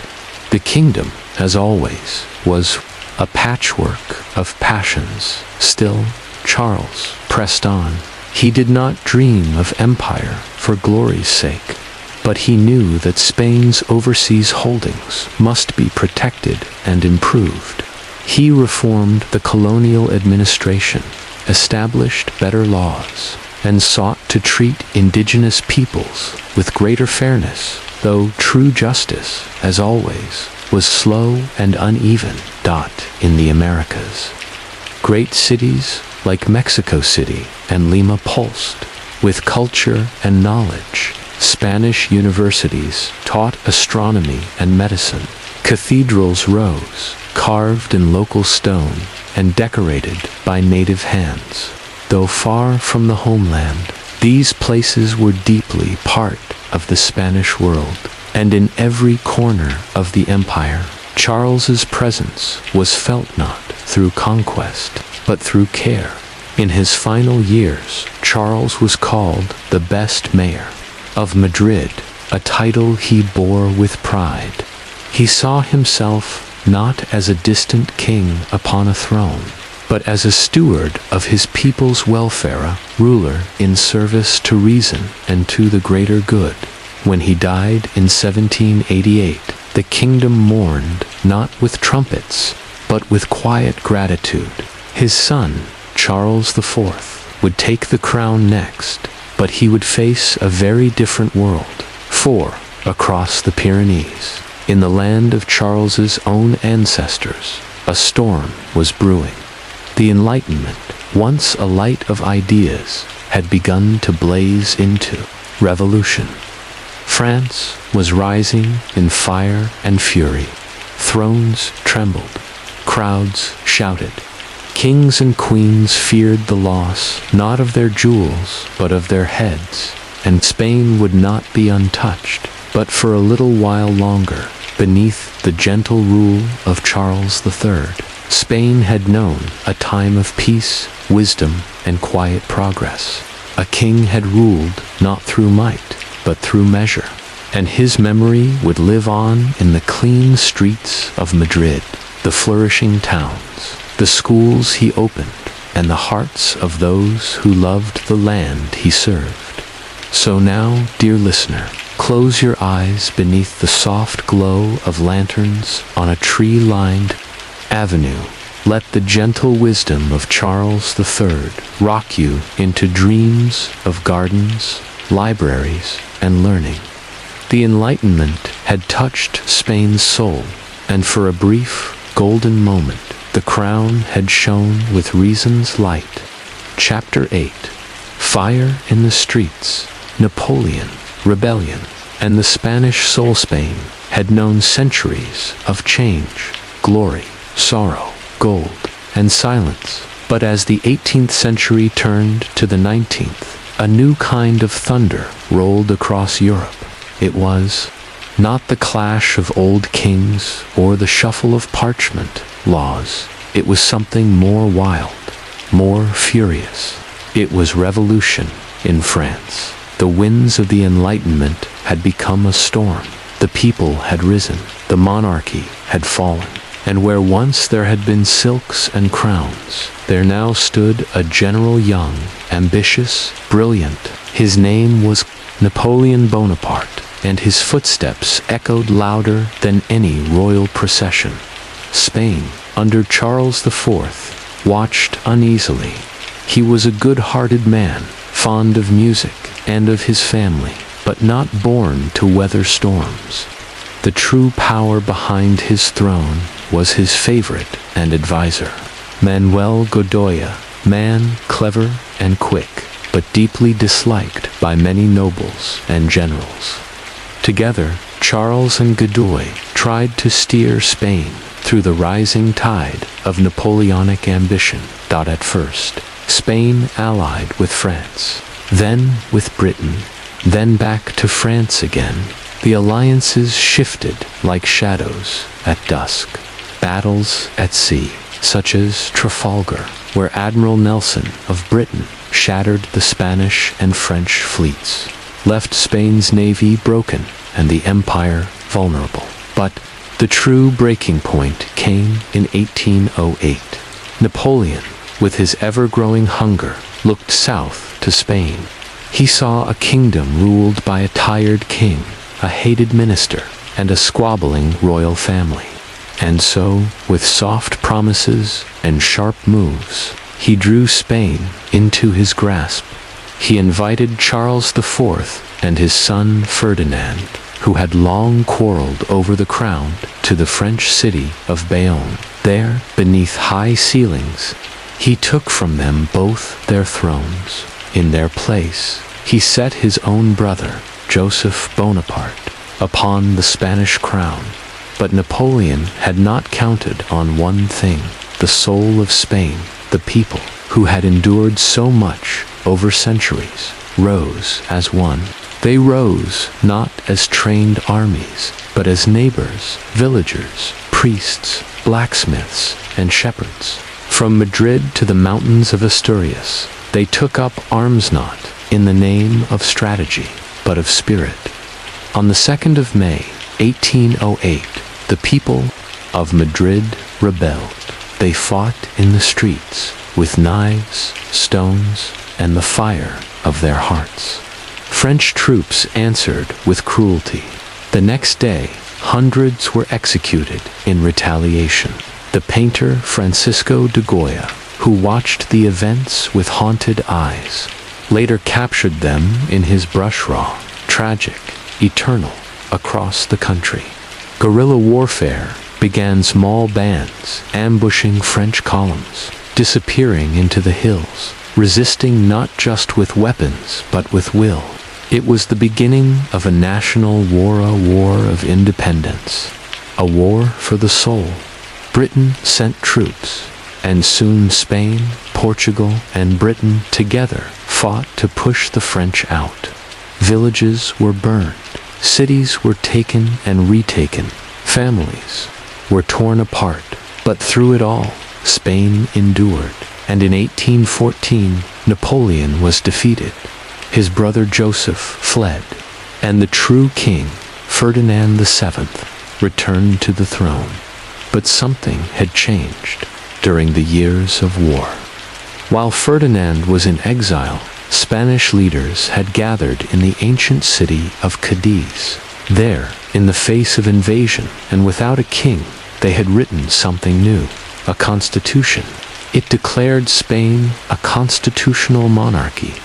The kingdom, as always, was a patchwork of passions. Still, Charles pressed on. He did not dream of empire for glory's sake, but he knew that Spain's overseas holdings must be protected and improved. He reformed the colonial administration, established better laws, and sought to treat indigenous peoples with greater fairness, though true justice, as always, was slow and uneven. In the Americas, great cities like Mexico City and Lima pulsed with culture and knowledge. Spanish universities taught astronomy and medicine. Cathedrals rose, carved in local stone and decorated by native hands. Though far from the homeland, these places were deeply part of the Spanish world, and in every corner of the empire, Charles's presence was felt not through conquest, but through care. In his final years, Charles was called the best mayor of Madrid, a title he bore with pride. He saw himself not as a distant king upon a throne, but as a steward of his people's welfare, a ruler in service to reason and to the greater good. When he died in 1788, the kingdom mourned not with trumpets, but with quiet gratitude. His son, Charles IV, would take the crown next, but he would face a very different world. For, across the Pyrenees, in the land of Charles's own ancestors, a storm was brewing. The Enlightenment, once a light of ideas, had begun to blaze into revolution. France was rising in fire and fury. Thrones trembled. Crowds shouted. Kings and queens feared the loss, not of their jewels, but of their heads. And Spain would not be untouched, but for a little while longer, beneath the gentle rule of Charles III. Spain had known a time of peace, wisdom, and quiet progress. A king had ruled not through might, but through measure, and his memory would live on in the clean streets of Madrid, the flourishing towns, the schools he opened, and the hearts of those who loved the land he served. So now, dear listener, close your eyes beneath the soft glow of lanterns on a tree-lined avenue. Let the gentle wisdom of Charles III rock you into dreams of gardens, libraries, and learning. The Enlightenment had touched Spain's soul, and for a brief, golden moment, the crown had shone with reason's light. Chapter 8. Fire in the streets. Napoleon, rebellion, and the Spanish soul. Spain had known centuries of change, glory, sorrow, gold, and silence. But as the 18th century turned to the 19th, a new kind of thunder rolled across Europe. It was not the clash of old kings or the shuffle of parchment laws. It was something more wild, more furious. It was revolution in France. The winds of the Enlightenment had become a storm. The people had risen. The monarchy had fallen. And where once there had been silks and crowns, there now stood a general young, ambitious, brilliant. His name was Napoleon Bonaparte, and his footsteps echoed louder than any royal procession. Spain, under Charles IV, watched uneasily. He was a good-hearted man, fond of music and of his family, but not born to weather storms. The true power behind his throne was his favorite and advisor. Manuel Godoy, man clever and quick, but deeply disliked by many nobles and generals. Together, Charles and Godoy tried to steer Spain through the rising tide of Napoleonic ambition. At first, Spain allied with France, then with Britain, then back to France again. The alliances shifted like shadows at dusk. Battles at sea, such as Trafalgar, where Admiral Nelson of Britain shattered the Spanish and French fleets, left Spain's navy broken and the empire vulnerable. But the true breaking point came in 1808. Napoleon, with his ever-growing hunger, looked south to Spain. He saw a kingdom ruled by a tired king, a hated minister, and a squabbling royal family. And so, with soft promises and sharp moves, he drew Spain into his grasp. He invited Charles IV and his son Ferdinand, who had long quarreled over the crown, to the French city of Bayonne. There, beneath high ceilings, he took from them both their thrones. In their place, he set his own brother, Joseph Bonaparte, upon the Spanish crown. But Napoleon had not counted on one thing: the soul of Spain. The people, who had endured so much over centuries, rose as one. They rose not as trained armies, but as neighbors, villagers, priests, blacksmiths, and shepherds. From Madrid to the mountains of Asturias, they took up arms not in the name of strategy, but of spirit. On the 2nd of May, 1808, the people of Madrid rebelled. They fought in the streets with knives, stones, and the fire of their hearts. French troops answered with cruelty. The next day, hundreds were executed in retaliation. The painter Francisco de Goya, who watched the events with haunted eyes, later captured them in his brush raw, tragic, eternal, across the country. Guerrilla warfare began. Small bands ambushing French columns, disappearing into the hills, resisting not just with weapons but with will. It was the beginning of a national war, a war of independence, a war for the soul. Britain sent troops, and soon Spain, Portugal, and Britain together fought to push the French out. Villages were burned, cities were taken and retaken, families were torn apart, but through it all, Spain endured, and in 1814, Napoleon was defeated. His brother Joseph fled, and the true king, Ferdinand VII, returned to the throne. But something had changed during the years of war. While Ferdinand was in exile, Spanish leaders had gathered in the ancient city of Cadiz. There, in the face of invasion and without a king, they had written something new, a constitution. It declared Spain a constitutional monarchy,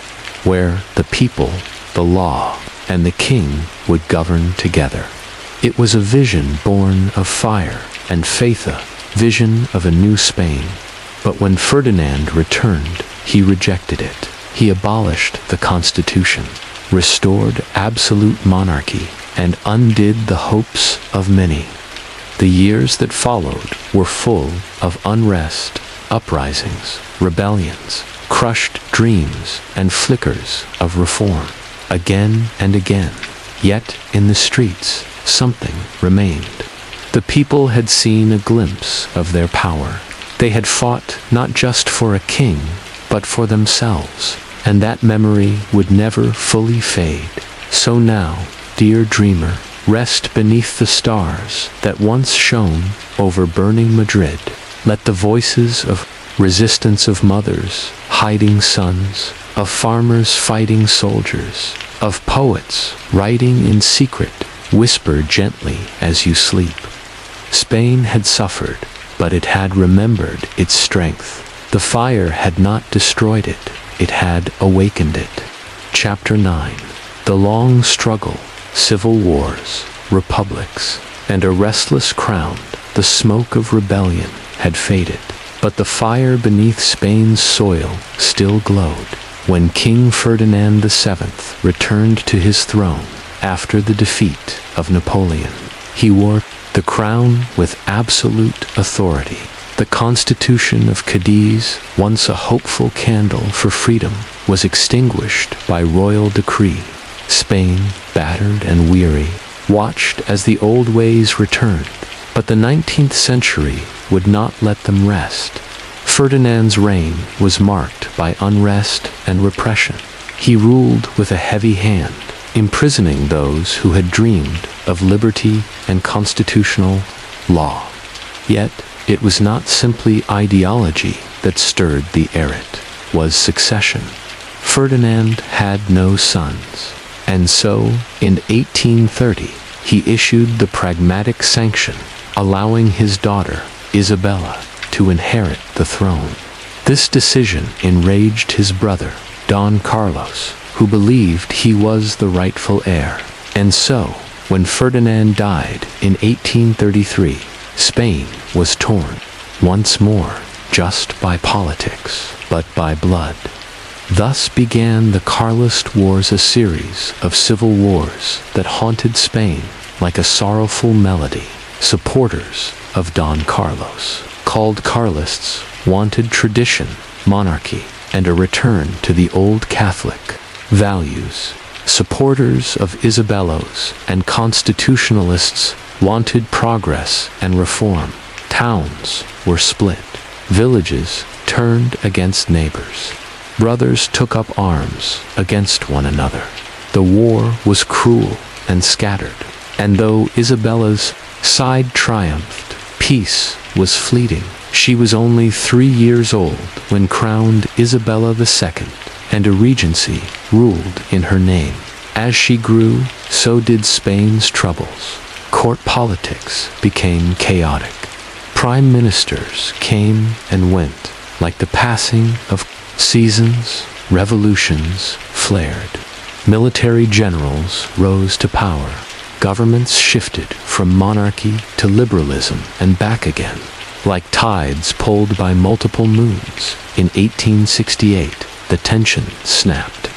where the people, the law, and the king would govern together. It was a vision born of fire and faith, a vision of a new Spain. But when Ferdinand returned, he rejected it. He abolished the constitution, restored absolute monarchy, and undid the hopes of many. The years that followed were full of unrest, uprisings, rebellions, crushed dreams, and flickers of reform. Again and again, yet in the streets, something remained. The people had seen a glimpse of their power. They had fought not just for a king, but for themselves, and that memory would never fully fade. So now, dear dreamer, rest beneath the stars that once shone over burning Madrid. Let the voices of resistance, of mothers hiding sons, of farmers fighting soldiers, of poets writing in secret, whisper gently as you sleep. Spain had suffered, but it had remembered its strength. The fire had not destroyed it, it had awakened it. Chapter 9. The long struggle, civil wars, republics, and a restless crown. The smoke of rebellion had faded, but the fire beneath Spain's soil still glowed. When King Ferdinand VII returned to his throne after the defeat of Napoleon, he wore the crown with absolute authority. The Constitution of Cadiz, once a hopeful candle for freedom, was extinguished by royal decree. Spain, battered and weary, watched as the old ways returned, but the 19th century would not let them rest. Ferdinand's reign was marked by unrest and repression. He ruled with a heavy hand, imprisoning those who had dreamed of liberty and constitutional law. Yet, it was not simply ideology that stirred the air, it was succession. Ferdinand had no sons, and so, in 1830, he issued the Pragmatic Sanction, allowing his daughter, Isabella, to inherit the throne. This decision enraged his brother, Don Carlos, who believed he was the rightful heir. And so, when Ferdinand died in 1833, Spain was torn, once more, just by politics, but by blood. Thus began the Carlist Wars, a series of civil wars that haunted Spain like a sorrowful melody. Supporters of Don Carlos, called Carlists, wanted tradition, monarchy, and a return to the old Catholic values. Supporters of Isabella's and constitutionalists wanted progress and reform. Towns were split. Villages turned against neighbors. Brothers took up arms against one another. The war was cruel and scattered, and though Isabella's side triumphed, peace was fleeting. She was only 3 years old when crowned Isabella II, and a regency ruled in her name. As she grew, so did Spain's troubles. Court politics became chaotic. Prime ministers came and went, like the passing of seasons. Revolutions flared. Military generals rose to power. Governments shifted from monarchy to liberalism and back again, like tides pulled by multiple moons. In 1868, the tension snapped.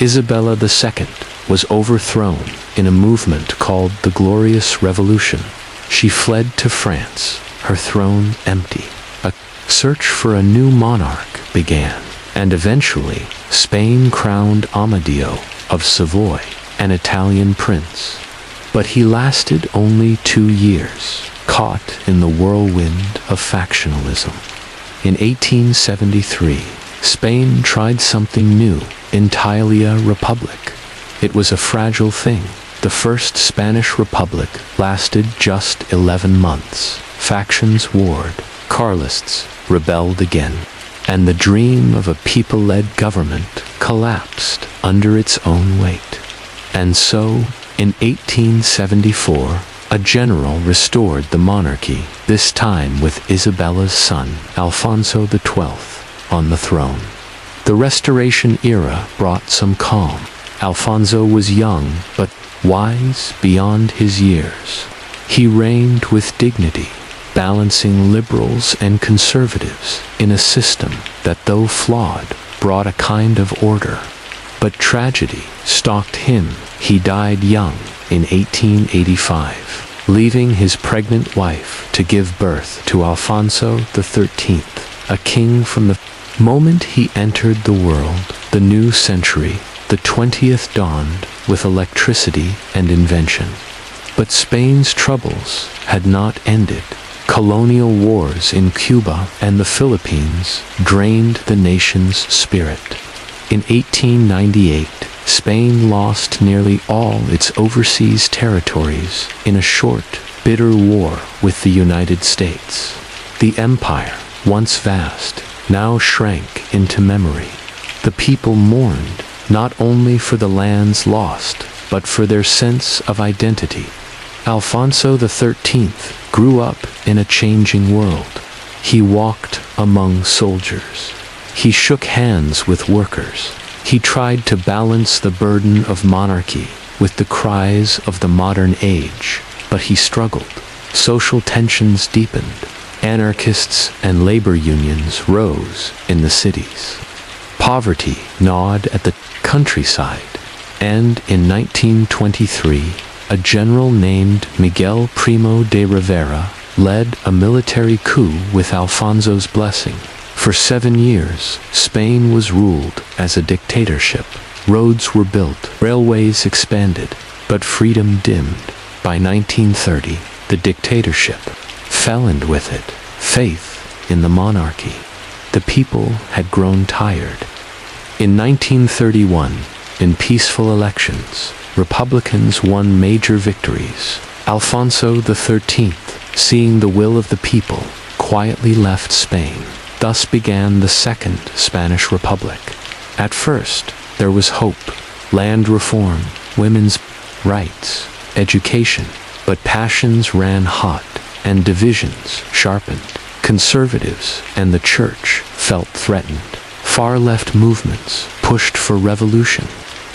Isabella II was overthrown in a movement called the Glorious Revolution. She fled to France, her throne empty. A search for a new monarch began, and eventually Spain crowned Amadeo of Savoy, an Italian prince. But he lasted only 2 years, caught in the whirlwind of factionalism. In 1873, Spain tried something new, Italia Republic. It was a fragile thing. The First Spanish Republic lasted just 11 months. Factions warred, Carlists rebelled again, and the dream of a people-led government collapsed under its own weight. And so, in 1874, a general restored the monarchy, this time with Isabella's son, Alfonso XII, on the throne. The Restoration era brought some calm. Alfonso was young, but wise beyond his years. He reigned with dignity, balancing liberals and conservatives in a system that, though flawed, brought a kind of order. But tragedy stalked him. He died young in 1885, leaving his pregnant wife to give birth to Alfonso XIII, a king from the moment he entered the world. The new century, the 20th, dawned with electricity and invention. But Spain's troubles had not ended. Colonial wars in Cuba and the Philippines drained the nation's spirit. In 1898, Spain lost nearly all its overseas territories in a short, bitter war with the United States. The empire, once vast, now shrank into memory. The people mourned, not only for the lands lost, but for their sense of identity. Alfonso XIII grew up in a changing world. He walked among soldiers. He shook hands with workers. He tried to balance the burden of monarchy with the cries of the modern age. but he struggled. Social tensions deepened. Anarchists and labor unions rose in the cities. Poverty gnawed at the countryside, and in 1923, a general named Miguel Primo de Rivera led a military coup with Alfonso's blessing. For 7 years, Spain was ruled as a dictatorship. Roads were built, railways expanded, but freedom dimmed. By 1930, the dictatorship fell, and with it, faith in the monarchy. The people had grown tired. In 1931, in peaceful elections, Republicans won major victories. Alfonso XIII, seeing the will of the people, quietly left Spain. Thus began the Second Spanish Republic. At first, there was hope: land reform, women's rights, education. But passions ran hot, and divisions sharpened. Conservatives and the church felt threatened. Far-left movements pushed for revolution.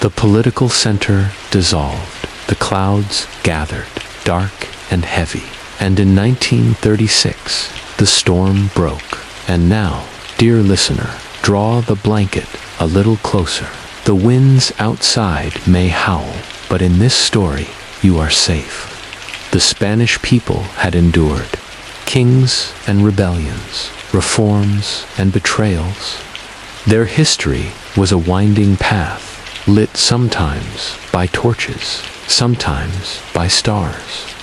The political center dissolved. The clouds gathered, dark and heavy. And in 1936, the storm broke. And now, dear listener, draw the blanket a little closer. The winds outside may howl, but in this story, you are safe. The Spanish people had endured kings and rebellions, reforms and betrayals. Their history was a winding path, lit sometimes by torches, sometimes by stars.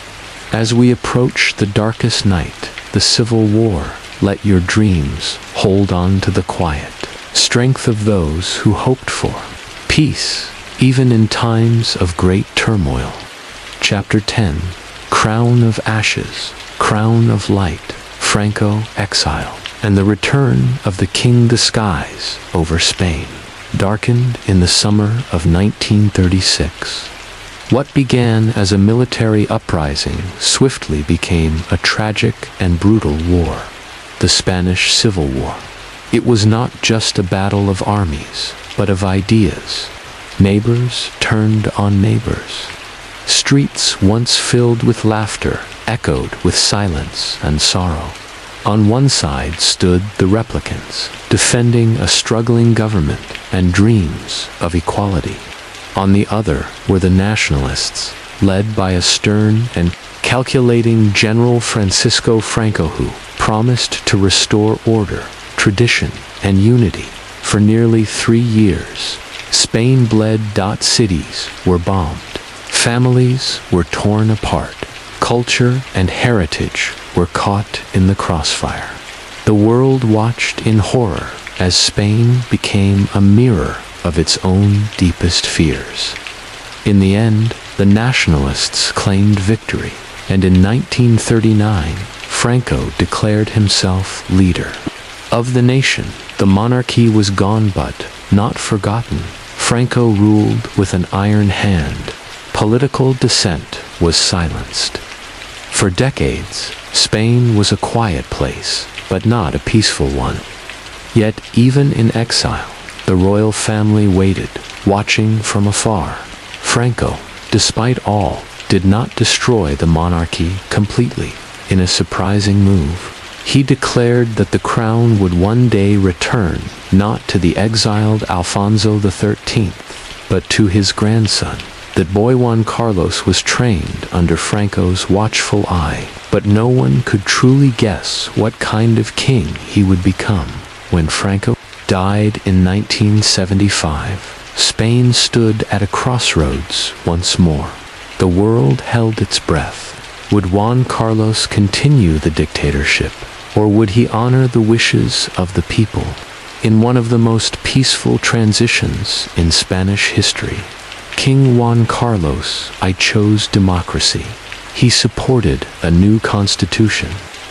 As we approach the darkest night, the Civil War, let your dreams hold on to the quiet strength of those who hoped for peace, even in times of great turmoil. Chapter 10: Crown of Ashes, Crown of Light, Franco exile, and the return of the king disguise over Spain, darkened in the summer of 1936. What began as a military uprising swiftly became a tragic and brutal war, the Spanish Civil War. It was not just a battle of armies, but of ideas. Neighbors turned on neighbors. Streets once filled with laughter echoed with silence and sorrow. On one side stood the replicants, defending a struggling government and dreams of equality. On the other were the nationalists, led by a stern and calculating General Francisco Franco, who promised to restore order, tradition, and unity. For nearly 3 years, Spain bled. Cities were bombed. Families were torn apart. Culture and heritage were caught in the crossfire. The world watched in horror as Spain became a mirror of its own deepest fears. In the end, the nationalists claimed victory, and in 1939, Franco declared himself leader of the nation. The monarchy was gone, but not forgotten. Franco ruled with an iron hand. Political dissent was silenced. For decades, Spain was a quiet place, but not a peaceful one. Yet even in exile, the royal family waited, watching from afar. Franco, despite all, did not destroy the monarchy completely. In a surprising move, he declared that the crown would one day return, not to the exiled Alfonso XIII, but to his grandson. That boy Juan Carlos was trained under Franco's watchful eye, but no one could truly guess what kind of king he would become. When Franco died in 1975, Spain stood at a crossroads once more. The world held its breath. Would Juan Carlos continue the dictatorship, or would he honor the wishes of the people? In one of the most peaceful transitions in Spanish history, King Juan Carlos I chose democracy. He supported a new constitution.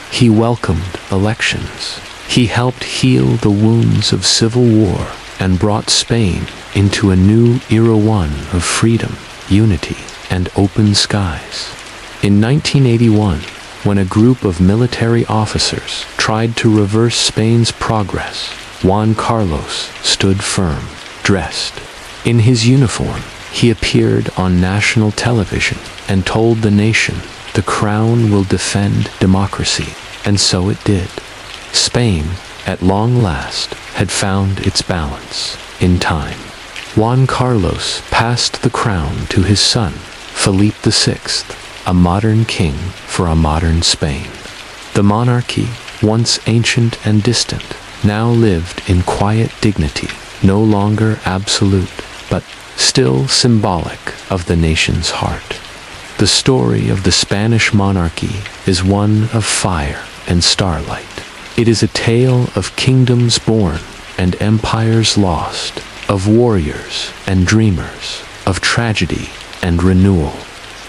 He welcomed elections. He helped heal the wounds of civil war and brought Spain into a new era, one of freedom, unity, and open skies. In 1981, when a group of military officers tried to reverse Spain's progress, Juan Carlos stood firm, dressed in his uniform. He appeared on national television and told the nation, "The The crown will defend democracy. And so it did. Spain, at long last, had found its balance in time. Juan Carlos passed the crown to his son, Philippe VI, a modern king for a modern Spain. The monarchy, once ancient and distant, now lived in quiet dignity, no longer absolute, but still symbolic of the nation's heart. The story of the Spanish monarchy is one of fire and starlight. It is a tale of kingdoms born and empires lost, of warriors and dreamers, of tragedy and renewal.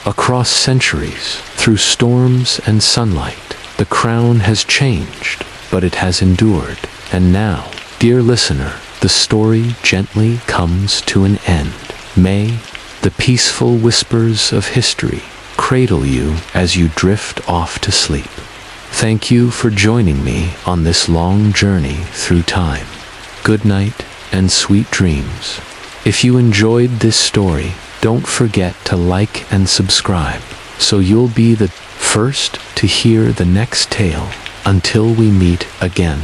Across centuries, through storms and sunlight, the crown has changed, but it has endured. And now, dear listener, the story gently comes to an end. May the peaceful whispers of history cradle you as you drift off to sleep. Thank you for joining me on this long journey through time. Good night and sweet dreams. If you enjoyed this story, don't forget to like and subscribe, so you'll be the first to hear the next tale. Until we meet again.